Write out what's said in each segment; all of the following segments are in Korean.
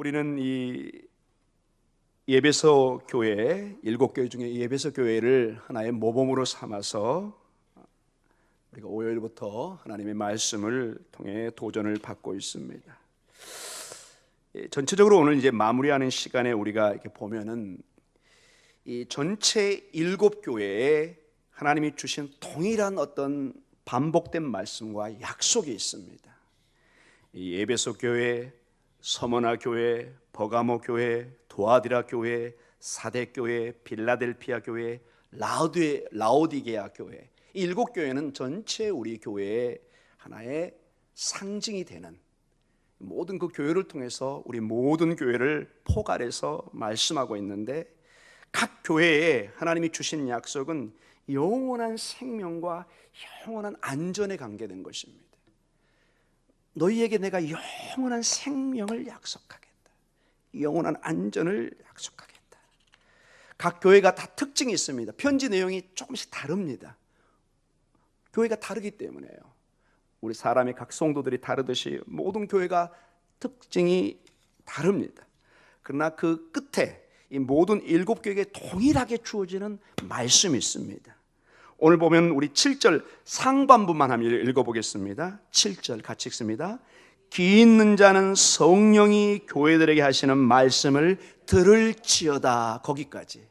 우리는 이 예배소 교회, 7교회 중에 예배소 교회를 하나의 모범으로 삼아서 우리가 5월부터 하나님의 말씀을 통해 도전을 받고 있습니다. 전체적으로 오늘 이제 마무리하는 시간에 우리가 이렇게 보면은 이 전체 7교회에 하나님이 주신 동일한 어떤 반복된 말씀과 약속이 있습니다. 이 에베소 교회, 서머나 교회, 버가모 교회, 도아디라 교회, 사대 교회, 빌라델피아 교회, 라오디게아 교회, 이 7교회는 전체 우리 교회의 하나의 상징이 되는, 모든 그 교회를 통해서 우리 모든 교회를 포괄해서 말씀하고 있는데, 각 교회에 하나님이 주신 약속은 영원한 생명과 영원한 안전에 관계된 것입니다. 너희에게 내가 영원한 생명을 약속하겠다. 영원한 안전을 약속하겠다. 각 교회가 다 특징이 있습니다. 편지 내용이 조금씩 다릅니다. 교회가 다르기 때문에요. 우리 사람의 각 성도들이 다르듯이 모든 교회가 특징이 다릅니다. 그러나 그 끝에 이 모든 7교회에 동일하게 주어지는 말씀이 있습니다. 오늘 보면 우리 7절 상반부만 한번 읽어보겠습니다. 7절 같이 읽습니다. 귀 있는 자는 성령이 교회들에게 하시는 말씀을 들을지어다. 거기까지.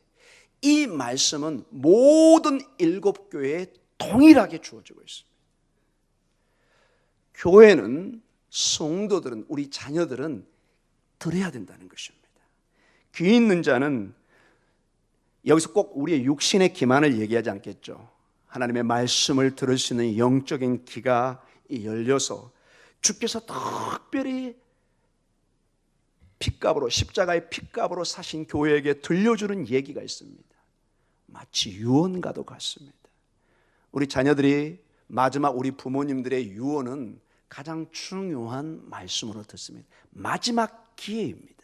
이 말씀은 모든 7교회에 동일하게 주어지고 있습니다. 교회는, 성도들은, 우리 자녀들은 들어야 된다는 것입니다. 귀 있는 자는, 여기서 꼭 우리의 육신의 기만을 얘기하지 않겠죠. 하나님의 말씀을 들을 수 있는 영적인 귀가 열려서 주께서 특별히 핏값으로, 십자가의 핏값으로 사신 교회에게 들려주는 얘기가 있습니다. 마치 유언과도 같습니다. 우리 자녀들이 마지막 우리 부모님들의 유언은 가장 중요한 말씀으로 듣습니다. 마지막 기회입니다.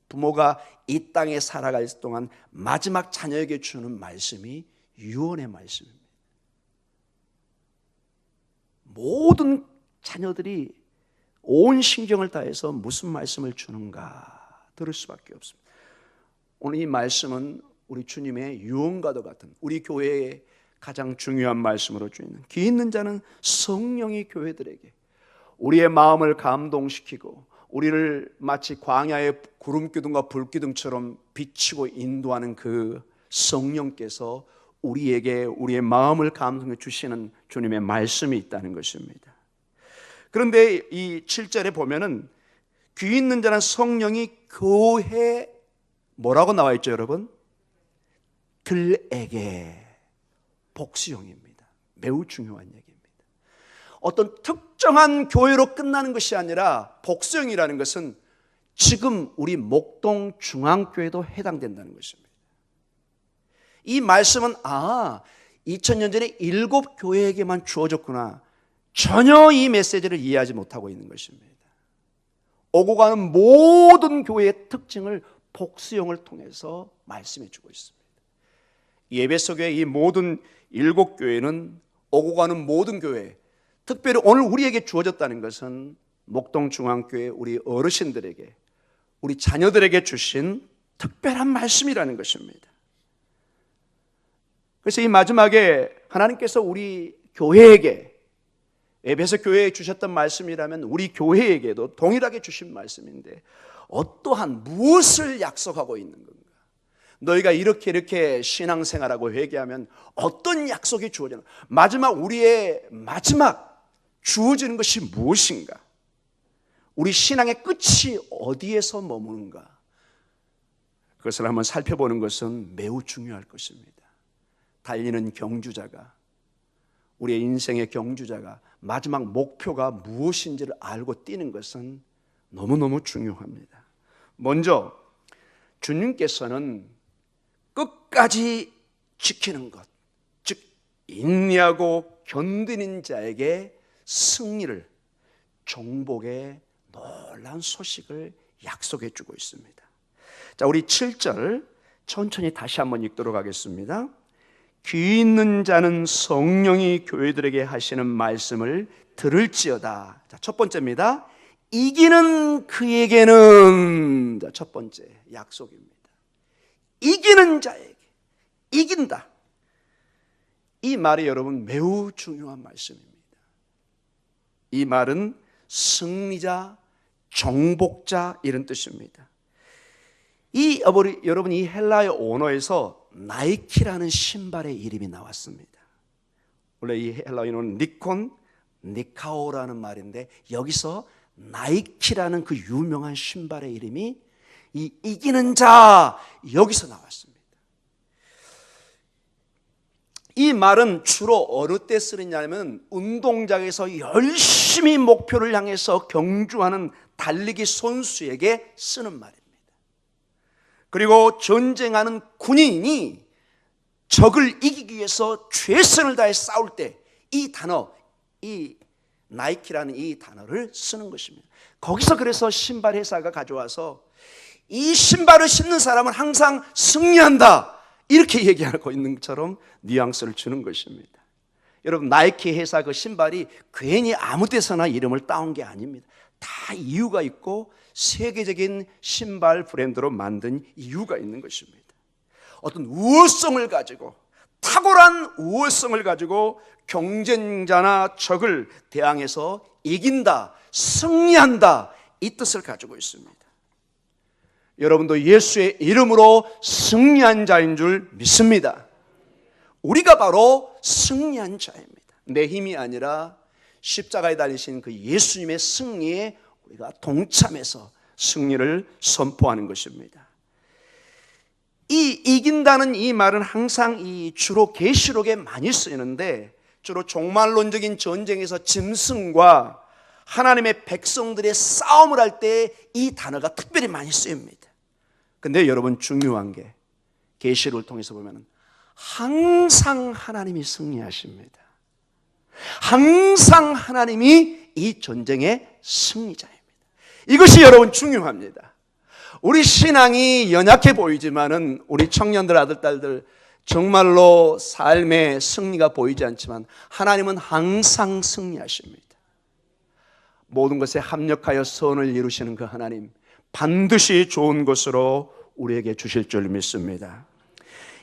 부모가 이 땅에 살아갈 동안 마지막 자녀에게 주는 말씀이 유언의 말씀입니다. 모든 자녀들이 온 신경을 다해서 무슨 말씀을 주는가 들을 수밖에 없습니다. 오늘 이 말씀은 우리 주님의 유언과도 같은, 우리 교회의 가장 중요한 말씀으로 주는, 귀 있는 자는 성령이 교회들에게 우리의 마음을 감동시키고 우리를 마치 광야의 구름기둥과 불기둥처럼 비추고 인도하는 그 성령께서 우리에게 우리의 마음을 감동해 주시는 주님의 말씀이 있다는 것입니다. 그런데 이 7절에 보면은 귀 있는 자는 성령이 교회, 뭐라고 나와 있죠, 여러분? 들에게, 복수형입니다. 매우 중요한 얘기입니다. 어떤 특정한 교회로 끝나는 것이 아니라 복수형이라는 것은 지금 우리 목동 중앙교회도 해당된다는 것입니다. 이 말씀은 2000년 전에 7교회에게만 주어졌구나, 전혀 이 메시지를 이해하지 못하고 있는 것입니다. 오고 가는 모든 교회의 특징을 복수형을 통해서 말씀해 주고 있습니다. 예배소 교회 이 모든 7교회는 오고 가는 모든 교회, 특별히 오늘 우리에게 주어졌다는 것은 목동 중앙교회 우리 어르신들에게, 우리 자녀들에게 주신 특별한 말씀이라는 것입니다. 그래서 이 마지막에 하나님께서 우리 교회에게, 에베소 교회에 주셨던 말씀이라면 우리 교회에게도 동일하게 주신 말씀인데, 어떠한 무엇을 약속하고 있는 건가? 너희가 이렇게 신앙생활하고 회개하면 어떤 약속이 주어지는, 우리의 마지막 주어지는 것이 무엇인가? 우리 신앙의 끝이 어디에서 머무는가? 그것을 한번 살펴보는 것은 매우 중요할 것입니다. 달리는 경주자가, 우리의 인생의 경주자가 마지막 목표가 무엇인지를 알고 뛰는 것은 너무너무 중요합니다. 먼저 주님께서는 끝까지 지키는 것, 즉 인내하고 견디는 자에게 승리를, 정복의 놀라운 소식을 약속해 주고 있습니다. 자, 우리 7절 천천히 다시 한번 읽도록 하겠습니다. 귀 있는 자는 성령이 교회들에게 하시는 말씀을 들을지어다. 자, 첫 번째입니다. 이기는 그에게는, 첫 번째 약속입니다. 이기는 자에게, 이긴다. 이 말이 여러분 매우 중요한 말씀입니다. 이 말은 승리자, 정복자 이런 뜻입니다. 여러분 이 헬라의 언어에서 나이키라는 신발의 이름이 나왔습니다. 원래 이 헬라어는 니콘, 니카오라는 말인데 여기서 나이키라는 그 유명한 신발의 이름이 이 이기는 자 여기서 나왔습니다. 이 말은 주로 어느 때 쓰느냐면 운동장에서 열심히 목표를 향해서 경주하는 달리기 선수에게 쓰는 말입니다. 그리고 전쟁하는 군인이 적을 이기기 위해서 최선을 다해 싸울 때 이 단어, 이 나이키라는 이 단어를 쓰는 것입니다. 거기서 그래서 신발 회사가 가져와서 이 신발을 신는 사람은 항상 승리한다 이렇게 얘기하고 있는 것처럼 뉘앙스를 주는 것입니다. 여러분 나이키 회사 그 신발이 괜히 아무 데서나 이름을 따온 게 아닙니다. 다 이유가 있고 세계적인 신발 브랜드로 만든 이유가 있는 것입니다. 어떤 우월성을 가지고 탁월한 우월성을 가지고 경쟁자나 적을 대항해서 이긴다, 승리한다 이 뜻을 가지고 있습니다. 여러분도 예수의 이름으로 승리한 자인 줄 믿습니다. 우리가 바로 승리한 자입니다. 내 힘이 아니라 십자가에 달리신 그 예수님의 승리에 우리가 동참해서 승리를 선포하는 것입니다. 이 이긴다는 이 말은 항상 주로 계시록에 많이 쓰이는데 주로 종말론적인 전쟁에서 짐승과 하나님의 백성들의 싸움을 할 때 이 단어가 특별히 많이 쓰입니다. 근데 여러분 중요한 게 계시록을 통해서 보면 항상 하나님이 승리하십니다. 항상 하나님이 이 전쟁의 승리자입니다. 이것이 여러분 중요합니다. 우리 신앙이 연약해 보이지만은 우리 청년들 아들 딸들 정말로 삶의 승리가 보이지 않지만 하나님은 항상 승리하십니다. 모든 것에 합력하여 선을 이루시는 그 하나님 반드시 좋은 것으로 우리에게 주실 줄 믿습니다.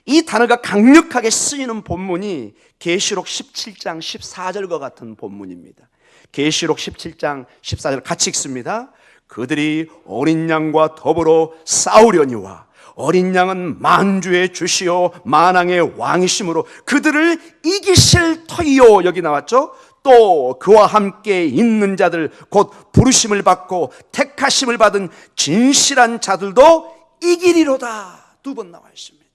이 단어가 강력하게 쓰이는 본문이 계시록 17장 14절과 같은 본문입니다. 계시록 17장 14절 같이 읽습니다. 그들이 어린 양과 더불어 싸우려니와 어린 양은 만주의 주시요 만왕의 왕이심으로 그들을 이기실 터이요. 여기 나왔죠. 또 그와 함께 있는 자들 곧 부르심을 받고 택하심을 받은 진실한 자들도 이기리로다. 두 번 나와 있습니다.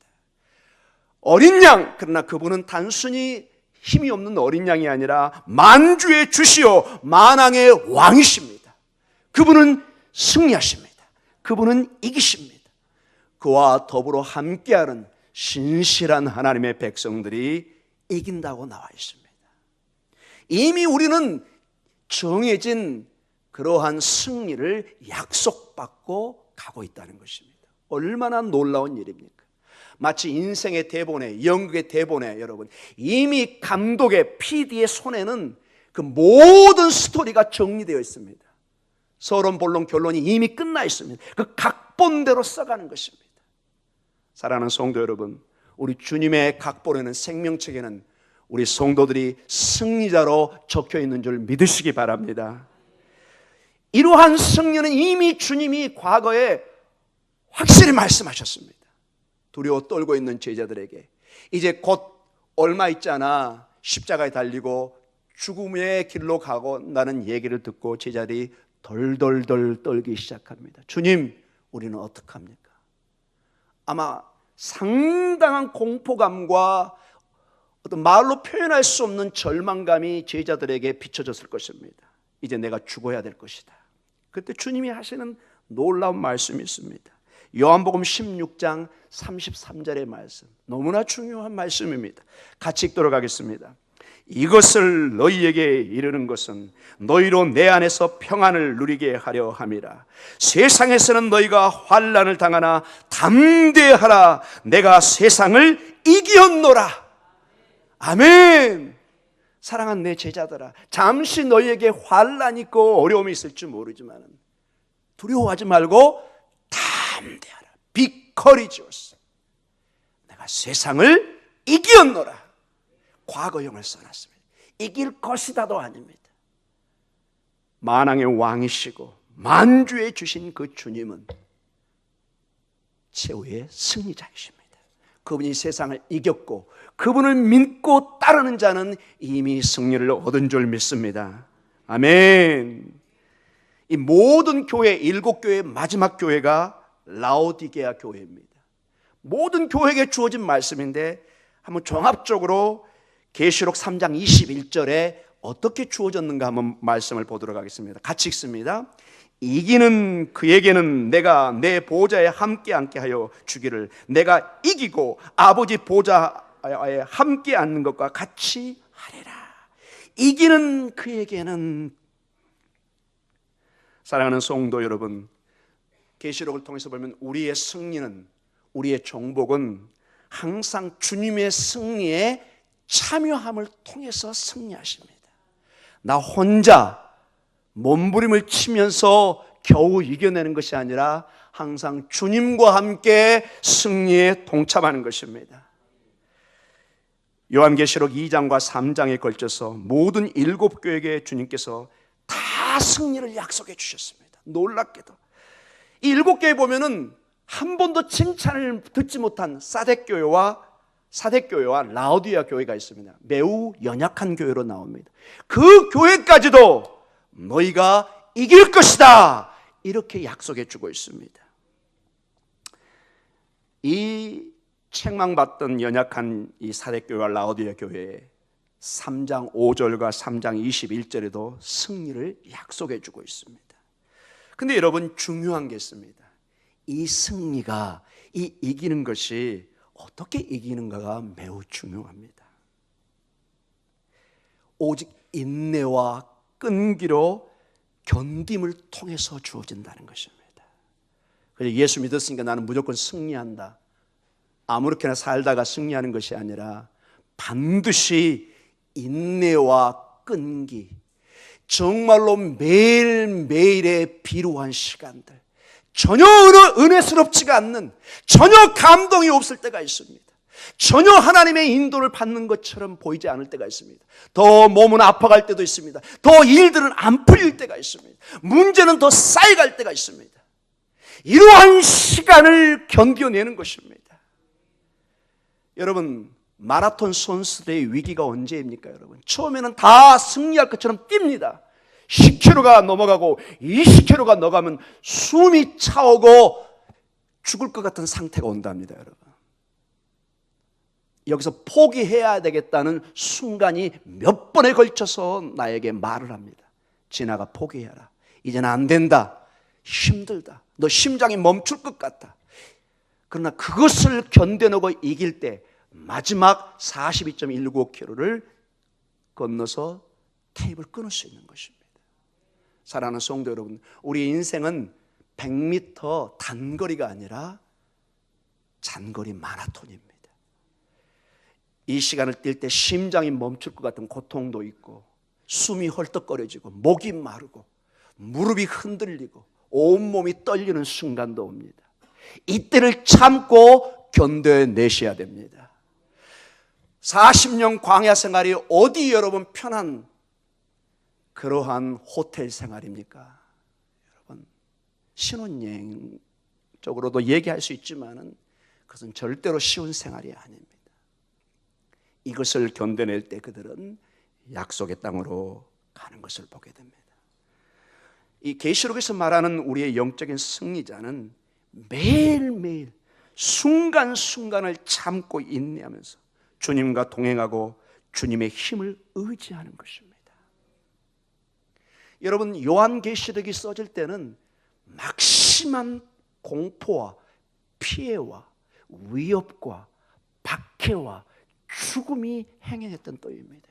어린 양, 그러나 그분은 단순히 힘이 없는 어린 양이 아니라 만주의 주시요 만왕의 왕이십니다. 그분은 승리하십니다. 그분은 이기십니다. 그와 더불어 함께하는 신실한 하나님의 백성들이 이긴다고 나와 있습니다. 이미 우리는 정해진 그러한 승리를 약속받고 가고 있다는 것입니다. 얼마나 놀라운 일입니까? 마치 인생의 대본에, 연극의 대본에 여러분 이미 감독의 PD의 손에는 그 모든 스토리가 정리되어 있습니다. 서론, 본론, 결론이 이미 끝나 있습니다. 그 각본대로 써가는 것입니다. 사랑하는 성도 여러분, 우리 주님의 각본에는, 생명책에는 우리 성도들이 승리자로 적혀 있는 줄 믿으시기 바랍니다. 이러한 승리는 이미 주님이 과거에 확실히 말씀하셨습니다. 두려워 떨고 있는 제자들에게 이제 곧 얼마 있잖아 십자가에 달리고 죽음의 길로 가고 나는 얘기를 듣고 제자들이 덜덜덜 떨기 시작합니다. 주님, 우리는 어떡합니까? 아마 상당한 공포감과 어떤 말로 표현할 수 없는 절망감이 제자들에게 비춰졌을 것입니다. 이제 내가 죽어야 될 것이다. 그때 주님이 하시는 놀라운 말씀이 있습니다. 요한복음 16장 33절의 말씀, 너무나 중요한 말씀입니다. 같이 읽도록 하겠습니다. 이것을 너희에게 이르는 것은 너희로 내 안에서 평안을 누리게 하려 함이라. 세상에서는 너희가 환난을 당하나 담대하라. 내가 세상을 이기었노라. 아멘. 사랑하는 내 제자들아, 잠시 너희에게 환난이 있고 어려움이 있을지 모르지만 두려워하지 말고 담대하라. Be courageous. 내가 세상을 이기었노라. 과거형을 써놨습니다. 이길 것이다도 아닙니다. 만왕의 왕이시고 만주에 주신 그 주님은 최후의 승리자이십니다. 그분이 세상을 이겼고 그분을 믿고 따르는 자는 이미 승리를 얻은 줄 믿습니다. 아멘. 이 모든 교회, 7교회의 마지막 교회가 라오디게아 교회입니다. 모든 교회에게 주어진 말씀인데 한번 종합적으로 계시록 3장 21절에 어떻게 주어졌는가 한번 말씀을 보도록 하겠습니다. 같이 읽습니다. 이기는 그에게는 내가 내 보좌에 함께 앉게 하여 주기를, 내가 이기고 아버지 보좌에 함께 앉는 것과 같이 하리라. 이기는 그에게는, 사랑하는 성도 여러분, 계시록을 통해서 보면 우리의 승리는, 우리의 정복은 항상 주님의 승리에 참여함을 통해서 승리하십니다. 나 혼자 몸부림을 치면서 겨우 이겨내는 것이 아니라 항상 주님과 함께 승리에 동참하는 것입니다. 요한계시록 2장과 3장에 걸쳐서 모든 7교회에게 주님께서 다 승리를 약속해 주셨습니다. 놀랍게도 이 7교회 보면은 한 번도 칭찬을 듣지 못한 사덱교회와 라오디게아 교회가 있습니다. 매우 연약한 교회로 나옵니다. 그 교회까지도 너희가 이길 것이다 이렇게 약속해 주고 있습니다. 이 책망받던 연약한 이 사덱교회와 라오디게아 교회에 3장 5절과 3장 21절에도 승리를 약속해 주고 있습니다. 근데 여러분, 중요한 게 있습니다. 이 승리가, 이 이기는 것이 어떻게 이기는가가 매우 중요합니다. 오직 인내와 끈기로 견딤을 통해서 주어진다는 것입니다. 그래서 예수 믿었으니까 나는 무조건 승리한다, 아무렇게나 살다가 승리하는 것이 아니라 반드시 인내와 끈기, 정말로 매일매일의 비루한 시간들, 전혀 은혜스럽지가 않는, 전혀 감동이 없을 때가 있습니다. 전혀 하나님의 인도를 받는 것처럼 보이지 않을 때가 있습니다. 더 몸은 아파갈 때도 있습니다. 더 일들은 안 풀릴 때가 있습니다. 문제는 더 쌓여갈 때가 있습니다. 이러한 시간을 견뎌내는 것입니다. 여러분, 마라톤 선수들의 위기가 언제입니까? 여러분, 처음에는 다 승리할 것처럼 뜁니다. 10km가 넘어가고 20km가 넘어가면 숨이 차오고 죽을 것 같은 상태가 온답니다. 여러분, 여기서 포기해야 되겠다는 순간이 몇 번에 걸쳐서 나에게 말을 합니다. 진아가 포기해라, 이제는 안 된다, 힘들다, 너 심장이 멈출 것 같다. 그러나 그것을 견뎌내고 이길 때 마지막 42.195km를 건너서 테이프를 끊을 수 있는 것입니다. 사랑하는 성도 여러분, 우리 인생은 100m 단거리가 아니라 장거리 마라톤입니다. 이 시간을 뛸 때 심장이 멈출 것 같은 고통도 있고, 숨이 헐떡거려지고, 목이 마르고, 무릎이 흔들리고, 온몸이 떨리는 순간도 옵니다. 이때를 참고 견뎌내셔야 됩니다. 40년 광야 생활이 어디 여러분 편한 그러한 호텔 생활입니까? 여러분, 신혼여행적으로도 얘기할 수 있지만 그것은 절대로 쉬운 생활이 아닙니다. 이것을 견뎌낼 때 그들은 약속의 땅으로 가는 것을 보게 됩니다. 이 계시록에서 말하는 우리의 영적인 승리자는 매일매일 순간순간을 참고 인내하면서 주님과 동행하고 주님의 힘을 의지하는 것입니다. 여러분, 요한계시록이 써질 때는 막심한 공포와 피해와 위협과 박해와 죽음이 행해했던 때입니다.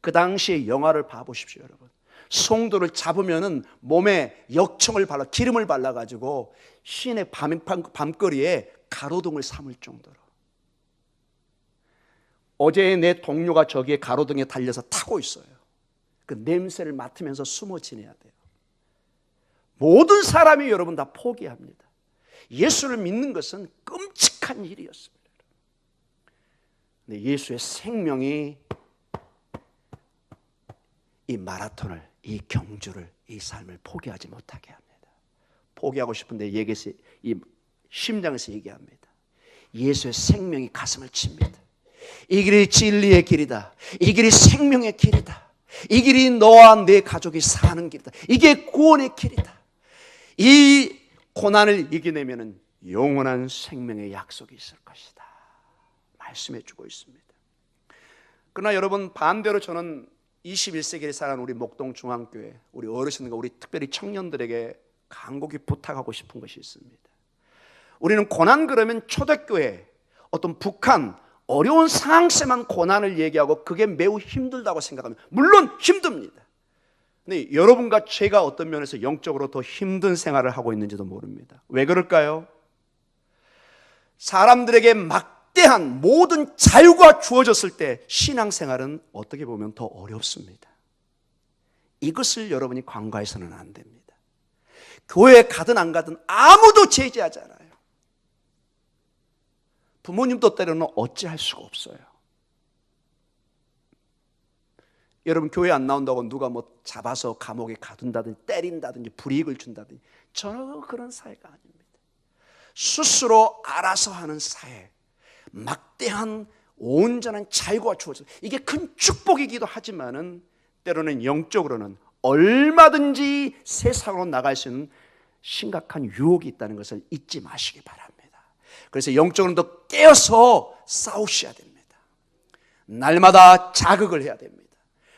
그 당시의 영화를 봐보십시오. 여러분, 성도를 잡으면은 몸에 역청을 발라, 기름을 발라가지고 시내 밤거리에 가로등을 삼을 정도로 어제 내 동료가 저기에 가로등에 달려서 타고 있어요. 그 냄새를 맡으면서 숨어 지내야 돼요. 모든 사람이 여러분 다 포기합니다. 예수를 믿는 것은 끔찍한 일이었습니다. 근데 예수의 생명이 이 마라톤을, 이 경주를, 이 삶을 포기하지 못하게 합니다. 포기하고 싶은데 이 심장에서 얘기합니다. 예수의 생명이 가슴을 칩니다. 이 길이 진리의 길이다. 이 길이 생명의 길이다. 이 길이 너와 내 가족이 사는 길이다. 이게 구원의 길이다. 이 고난을 이겨내면 영원한 생명의 약속이 있을 것이다. 말씀해 주고 있습니다. 그러나 여러분, 반대로 저는 21세기를 살아가는 우리 목동중앙교회, 우리 어르신들과 우리 특별히 청년들에게 간곡히 부탁하고 싶은 것이 있습니다. 우리는 고난 그러면 초대교회, 어떤 북한, 어려운 상황에만 고난을 얘기하고 그게 매우 힘들다고 생각합니다. 물론 힘듭니다. 근데 여러분과 제가 어떤 면에서 영적으로 더 힘든 생활을 하고 있는지도 모릅니다. 왜 그럴까요? 사람들에게 막대한 모든 자유가 주어졌을 때 신앙생활은 어떻게 보면 더 어렵습니다. 이것을 여러분이 간과해서는 안 됩니다. 교회에 가든 안 가든 아무도 제지하지 않아요. 부모님도 때로는 어찌할 수가 없어요. 여러분, 교회 안 나온다고 누가 뭐 잡아서 감옥에 가둔다든지 때린다든지 불이익을 준다든지 전혀 그런 사회가 아닙니다. 스스로 알아서 하는 사회, 막대한 온전한 자유가 주어져요. 이게 큰 축복이기도 하지만은 때로는 영적으로는 얼마든지 세상으로 나갈 수 있는 심각한 유혹이 있다는 것을 잊지 마시기 바랍니다. 그래서 영적으로는 더 깨어서 싸우셔야 됩니다. 날마다 자극을 해야 됩니다.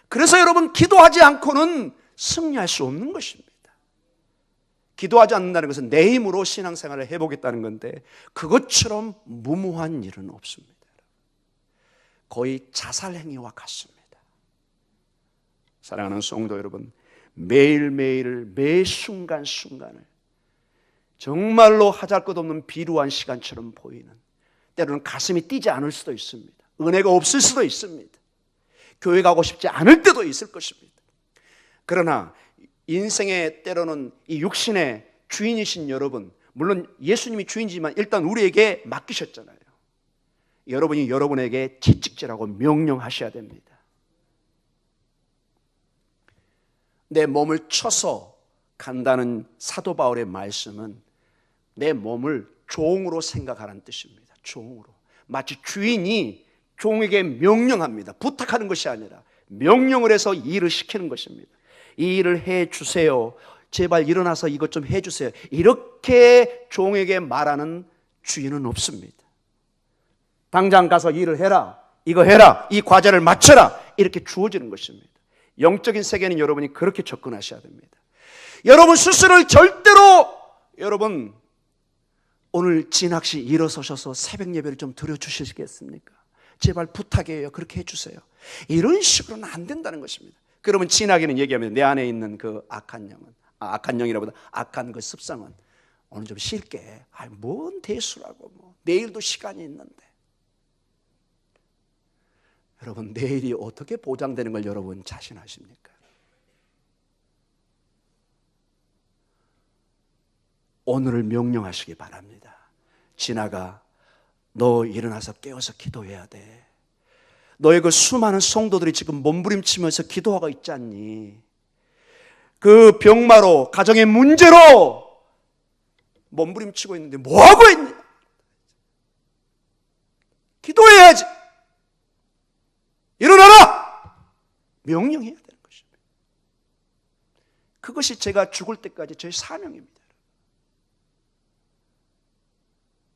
그래서 여러분, 기도하지 않고는 승리할 수 없는 것입니다. 기도하지 않는다는 것은 내 힘으로 신앙생활을 해보겠다는 건데 그것처럼 무모한 일은 없습니다. 거의 자살행위와 같습니다. 사랑하는 성도 여러분, 매일매일을, 매 순간순간을 정말로 하잘것없는 비루한 시간처럼 보이는, 때로는 가슴이 뛰지 않을 수도 있습니다. 은혜가 없을 수도 있습니다. 교회 가고 싶지 않을 때도 있을 것입니다. 그러나 인생의 때로는 이 육신의 주인이신 여러분, 물론 예수님이 주인이지만 일단 우리에게 맡기셨잖아요. 여러분이 여러분에게 채찍질하고 명령하셔야 됩니다. 내 몸을 쳐서 간다는 사도 바울의 말씀은 내 몸을 종으로 생각하라는 뜻입니다. 종으로. 마치 주인이 종에게 명령합니다. 부탁하는 것이 아니라 명령을 해서 일을 시키는 것입니다. 이 일을 해주세요. 제발 일어나서 이것 좀 해주세요. 이렇게 종에게 말하는 주인은 없습니다. 당장 가서 일을 해라, 이거 해라, 이 과제를 마쳐라, 이렇게 주어지는 것입니다. 영적인 세계는 여러분이 그렇게 접근하셔야 됩니다. 여러분 스스로를 절대로, 여러분 오늘 진학시 일어서셔서 새벽 예배를 좀 드려주시겠습니까? 제발 부탁이에요. 그렇게 해주세요. 이런 식으로는 안 된다는 것입니다. 그러면 진학이는 얘기하면 내 안에 있는 그 악한 영은, 악한 영이라보다 악한 그 습성은 오늘 좀 쉴게. 뭔 대수라고, 뭐 내일도 시간이 있는데. 여러분, 내일이 어떻게 보장되는 걸 여러분 자신하십니까? 오늘을 명령하시기 바랍니다. 진아가, 너 일어나서 깨어서 기도해야 돼. 너의 그 수많은 성도들이 지금 몸부림치면서 기도하고 있지 않니? 그 병마로, 가정의 문제로 몸부림치고 있는데 뭐하고 있니? 기도해야지. 일어나라! 명령해야 되는 것입니다. 그것이 제가 죽을 때까지 저의 사명입니다.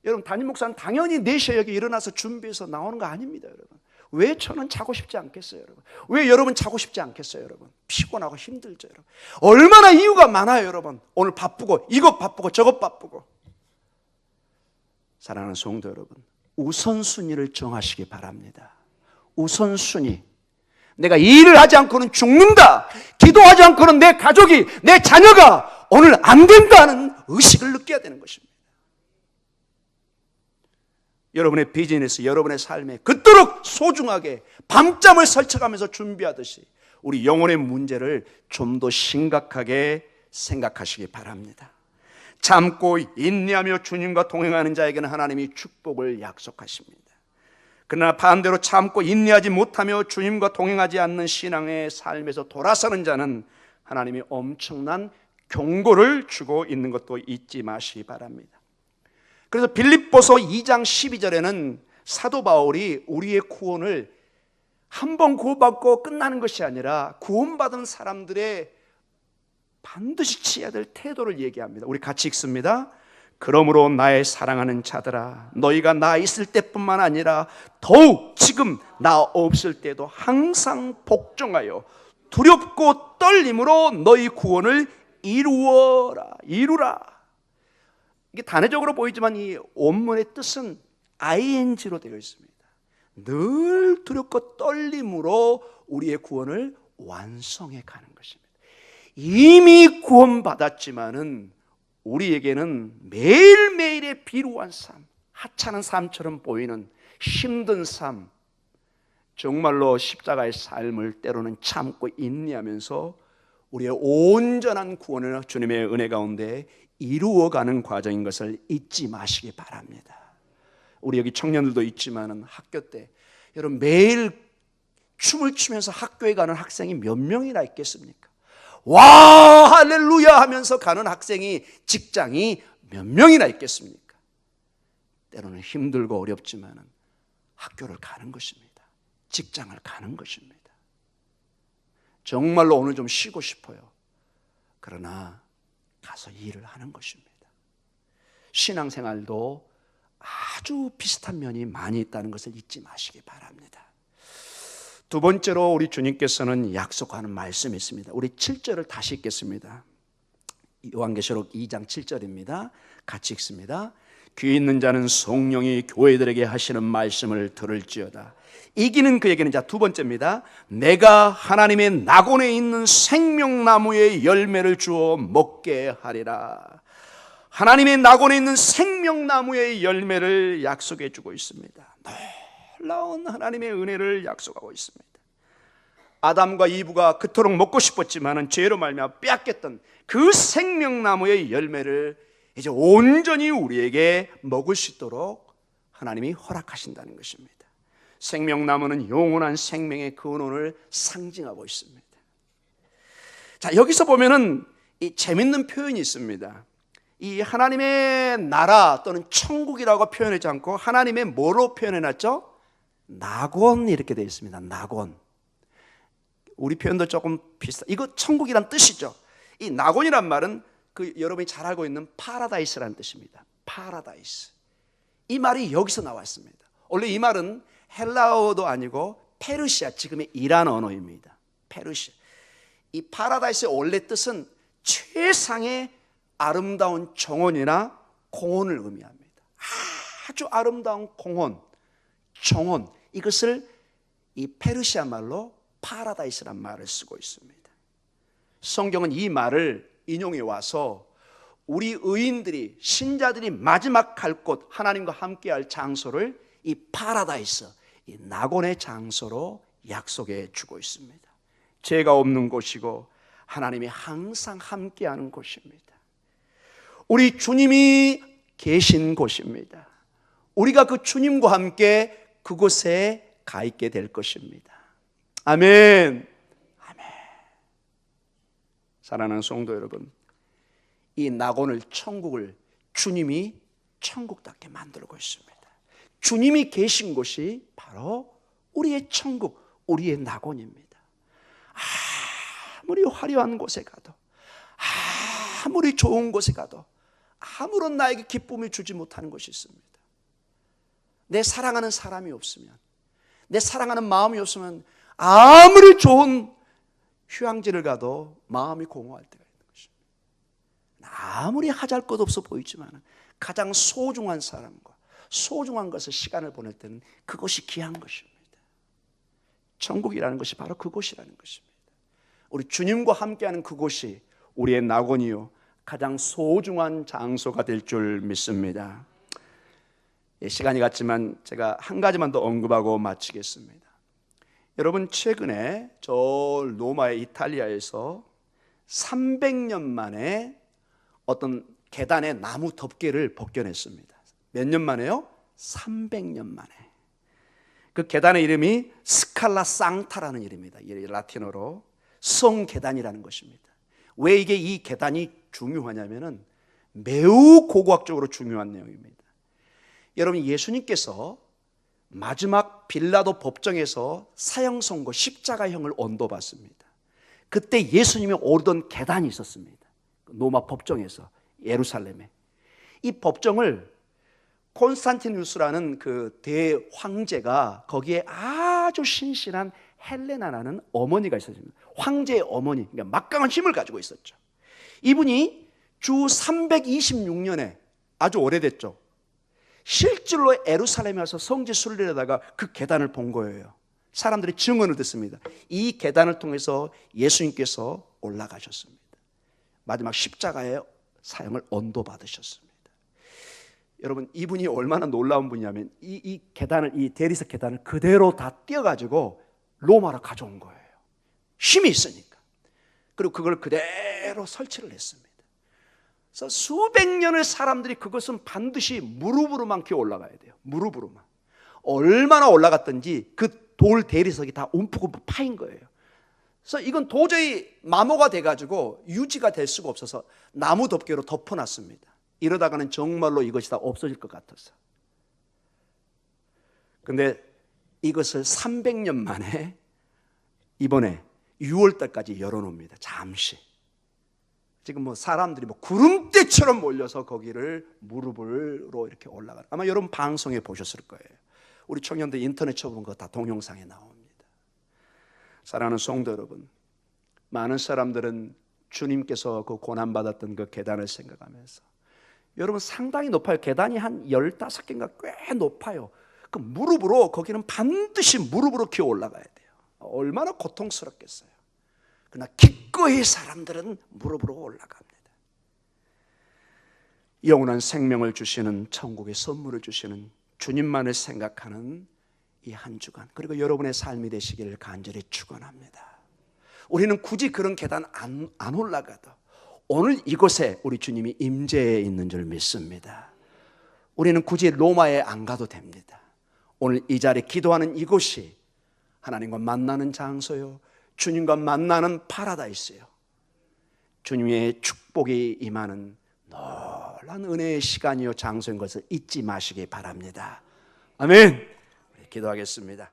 여러분, 담임 목사는 당연히 4시에 여기 일어나서 준비해서 나오는 거 아닙니다. 여러분, 왜 저는 자고 싶지 않겠어요? 여러분, 왜 여러분 자고 싶지 않겠어요? 여러분, 피곤하고 힘들죠. 여러분, 얼마나 이유가 많아요. 여러분, 오늘 바쁘고 이것 바쁘고 저것 바쁘고. 사랑하는 성도 여러분, 우선순위를 정하시기 바랍니다. 우선순위. 내가 이 일을 하지 않고는 죽는다, 기도하지 않고는 내 가족이, 내 자녀가 오늘 안 된다는 의식을 느껴야 되는 것입니다. 여러분의 비즈니스, 여러분의 삶에 그토록 소중하게 밤잠을 설쳐가면서 준비하듯이 우리 영혼의 문제를 좀 더 심각하게 생각하시기 바랍니다. 참고 인내하며 주님과 동행하는 자에게는 하나님이 축복을 약속하십니다. 그러나 반대로 참고 인내하지 못하며 주님과 동행하지 않는 신앙의 삶에서 돌아서는 자는 하나님이 엄청난 경고를 주고 있는 것도 잊지 마시기 바랍니다. 그래서 빌립보서 2장 12절에는 사도 바울이 우리의 구원을 한 번 구원받고 끝나는 것이 아니라 구원받은 사람들의 반드시 취해야 될 태도를 얘기합니다. 우리 같이 읽습니다. 그러므로 나의 사랑하는 자들아, 너희가 나 있을 때뿐만 아니라 더욱 지금 나 없을 때도 항상 복종하여 두렵고 떨림으로 너희 구원을 이루라. 이게 단어적으로 보이지만 이 원문의 뜻은 ing로 되어 있습니다. 늘 두렵고 떨림으로 우리의 구원을 완성해 가는 것입니다. 이미 구원받았지만은 우리에게는 매일매일의 비루한 삶, 하찮은 삶처럼 보이는 힘든 삶, 정말로 십자가의 삶을 때로는 참고 인내하면서 우리의 온전한 구원을 주님의 은혜 가운데 이루어가는 과정인 것을 잊지 마시기 바랍니다. 우리 여기 청년들도 있지만은 학교 때 여러분 매일 춤을 추면서 학교에 가는 학생이 몇 명이나 있겠습니까? 와 할렐루야 하면서 가는 학생이 직장이 몇 명이나 있겠습니까? 때로는 힘들고 어렵지만은 학교를 가는 것입니다. 직장을 가는 것입니다. 정말로 오늘 좀 쉬고 싶어요. 그러나 가서 일을 하는 것입니다. 신앙생활도 아주 비슷한 면이 많이 있다는 것을 잊지 마시기 바랍니다. 두 번째로 우리 주님께서는 약속하는 말씀이 있습니다. 우리 7절을 다시 읽겠습니다. 요한계시록 2장 7절입니다. 같이 읽습니다. 귀 있는 자는 성령이 교회들에게 하시는 말씀을 들을지어다. 이기는 그에게는, 자, 두 번째입니다. 내가 하나님의 낙원에 있는 생명나무의 열매를 주어 먹게 하리라. 하나님의 낙원에 있는 생명나무의 열매를 약속해 주고 있습니다. 놀라운 하나님의 은혜를 약속하고 있습니다. 아담과 이브가 그토록 먹고 싶었지만은 죄로 말미암아 빼앗겼던 그 생명나무의 열매를 이제 온전히 우리에게 먹을 수 있도록 하나님이 허락하신다는 것입니다. 생명나무는 영원한 생명의 근원을 상징하고 있습니다. 자, 여기서 보면은 이 재밌는 표현이 있습니다. 이 하나님의 나라 또는 천국이라고 표현하지 않고 하나님의 뭐로 표현해놨죠? 낙원, 이렇게 되어 있습니다. 낙원. 우리 표현도 조금 비슷. 이거 천국이란 뜻이죠. 이 낙원이란 말은 그 여러분이 잘 알고 있는 파라다이스라는 뜻입니다. 파라다이스. 이 말이 여기서 나왔습니다. 원래 이 말은 헬라어도 아니고 페르시아, 지금의 이란 언어입니다. 페르시아. 이 파라다이스의 원래 뜻은 최상의 아름다운 정원이나 공원을 의미합니다. 아주 아름다운 공원, 정원, 이것을 이 페르시아 말로 파라다이스란 말을 쓰고 있습니다. 성경은 이 말을 인용해 와서 우리 의인들이, 신자들이 마지막 갈 곳, 하나님과 함께할 장소를 이 파라다이스, 이 낙원의 장소로 약속해 주고 있습니다. 죄가 없는 곳이고 하나님이 항상 함께하는 곳입니다. 우리 주님이 계신 곳입니다. 우리가 그 주님과 함께 그곳에 가 있게 될 것입니다. 아멘. 아멘. 사랑하는 성도 여러분, 이 낙원을, 천국을 주님이 천국답게 만들고 있습니다. 주님이 계신 곳이 바로 우리의 천국, 우리의 낙원입니다. 아무리 화려한 곳에 가도, 아무리 좋은 곳에 가도 아무런 나에게 기쁨을 주지 못하는 것이 있습니다. 내 사랑하는 사람이 없으면, 내 사랑하는 마음이 없으면 아무리 좋은 휴양지를 가도 마음이 공허할 때가 있는 것입니다. 아무리 하잘 것 없어 보이지만 가장 소중한 사람과 소중한 것을 시간을 보낼 때는 그것이 귀한 것입니다. 천국이라는 것이 바로 그곳이라는 것입니다. 우리 주님과 함께하는 그곳이 우리의 낙원이요 가장 소중한 장소가 될 줄 믿습니다. 시간이 갔지만 제가 한 가지만 더 언급하고 마치겠습니다. 여러분, 최근에 저 로마의 이탈리아에서 300년 만에 어떤 계단의 나무 덮개를 벗겨냈습니다. 몇 년 만에요? 300년 만에. 그 계단의 이름이 스칼라 상타라는 이름입니다. 라틴어로 성계단이라는 것입니다. 왜 이게 이 계단이 중요하냐면은 매우 고고학적으로 중요한 내용입니다. 여러분, 예수님께서 마지막 빌라도 법정에서 사형 선고 십자가형을 언도받습니다. 그때 예수님이 오르던 계단이 있었습니다. 로마 법정에서, 예루살렘에. 이 법정을 콘스탄티누스라는 그 대황제가 거기에 아주 신실한 헬레나라는 어머니가 있었습니다. 황제의 어머니, 그러니까 막강한 힘을 가지고 있었죠. 이분이 주 326년에, 아주 오래됐죠, 실제로 예루살렘에 와서 성지 순례하다가 그 계단을 본 거예요. 사람들이 증언을 듣습니다. 이 계단을 통해서 예수님께서 올라가셨습니다. 마지막 십자가의 사형을 언도받으셨습니다. 여러분, 이분이 얼마나 놀라운 분이냐면 이 계단을, 이 대리석 계단을 그대로 다 띄어가지고 로마로 가져온 거예요. 힘이 있으니까. 그리고 그걸 그대로 설치를 했습니다. 그래서 수백 년을 사람들이 그것은 반드시 무릎으로만 기어 올라가야 돼요. 무릎으로만. 얼마나 올라갔든지 그 돌 대리석이 다 움푹움푹 파인 거예요. 그래서 이건 도저히 마모가 돼가지고 유지가 될 수가 없어서 나무 덮개로 덮어놨습니다. 이러다가는 정말로 이것이 다 없어질 것 같아서. 근데 이것을 300년 만에 이번에 6월달까지 열어놓습니다. 잠시. 지금 뭐 사람들이 뭐 구름대처럼 몰려서 거기를 무릎으로 이렇게 올라가는, 아마 여러분 방송에 보셨을 거예요. 우리 청년들 인터넷 쳐보면 그거 다 동영상에 나옵니다. 사랑하는 성도 여러분, 많은 사람들은 주님께서 그 고난받았던 그 계단을 생각하면서, 여러분 상당히 높아요. 계단이 한 15개인가 꽤 높아요. 그 무릎으로, 거기는 반드시 무릎으로 기어 올라가야 돼요. 얼마나 고통스럽겠어요. 그러나 기꺼이 사람들은 무릎으로 올라갑니다. 영원한 생명을 주시는, 천국의 선물을 주시는 주님만을 생각하는 이 한 주간, 그리고 여러분의 삶이 되시기를 간절히 축원합니다. 우리는 굳이 그런 계단 안 올라가도 오늘 이곳에 우리 주님이 임재해 있는 줄 믿습니다. 우리는 굳이 로마에 안 가도 됩니다. 오늘 이 자리에 기도하는 이곳이 하나님과 만나는 장소요, 주님과 만나는 파라다이스요, 주님의 축복이 임하는 놀라운 은혜의 시간이요 장소인 것을 잊지 마시기 바랍니다. 아멘. 기도하겠습니다.